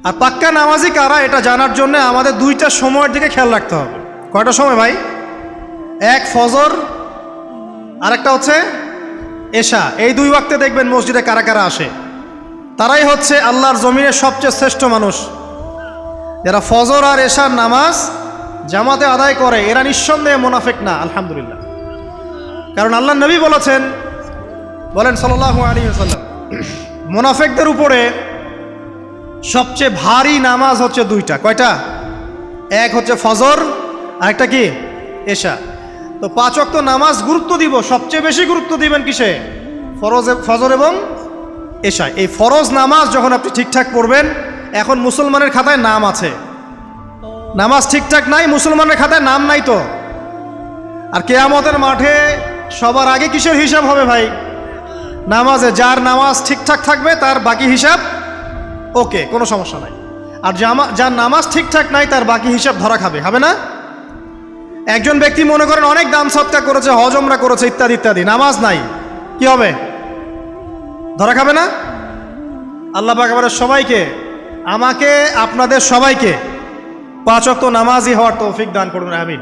আর পাক্কা নামাজি কারা এটা জানার জন্য আমাদের দুইটা সময়ের দিকে খেয়াল রাখতে হবে। কয়টা সময় ভাই? এক ফজর, আর একটা হচ্ছে এশা। এই দুই ওয়াক্তে দেখবেন মসজিদে কারা কারা আসে, তারাই হচ্ছে আল্লাহর জমিনের সবচেয়ে শ্রেষ্ঠ মানুষ। যারা ফজর আর এশার নামাজ জামাতে আদায় করে এরা নিঃসন্দেহে মুনাফিক না, আলহামদুলিল্লাহ। কারণ আল্লাহ নবী বলেছেন, বলেন সাল্লাল্লাহু আলাইহি ওয়াসাল্লাম, মুনাফিকদের উপরে সবচেয়ে ভারী নামাজ হচ্ছে দুইটা। কয়টা? এক হচ্ছে ফজর, আর একটা কি? এশা। তো 5 ওয়াক্ত নামাজ গুরুত্ব দিব, সবচেয়ে বেশি গুরুত্ব দিবেন কিসে? ফজর এবং এশা। এই ফরজ নামাজ যখন আপনি ঠিকঠাক পড়বেন, এখন মুসলমানের খাতায় নাম আছে, নামাজ ঠিকঠাক নাই, মুসলমানের খাতায় নাম নাই তো। আর কিয়ামতের মাঠে সবার আগে কিসের হিসাব হবে ভাই? নামাজে। যার নামাজ ঠিকঠাক থাকবে তার বাকি হিসাব ওকে, কোনো সমস্যা নাই। আর যার নামাজ ঠিকঠাক নাই তার বাকি হিসাব ধরা খাবে, হবে না? একজন ব্যক্তি মনে করেন অনেক দান সৎকার করেছে, হজ উমরা করেছে, ইত্যাদি ইত্যাদি, নামাজ নাই, কি হবে? ধরা খাবে না? আল্লাহ পাক আমাদের সবাইকে, আমাকে আপনাদের সবাইকে 5 ওয়াক্ত নামাজি হওয়ার তৌফিক দান করুন, আমিন।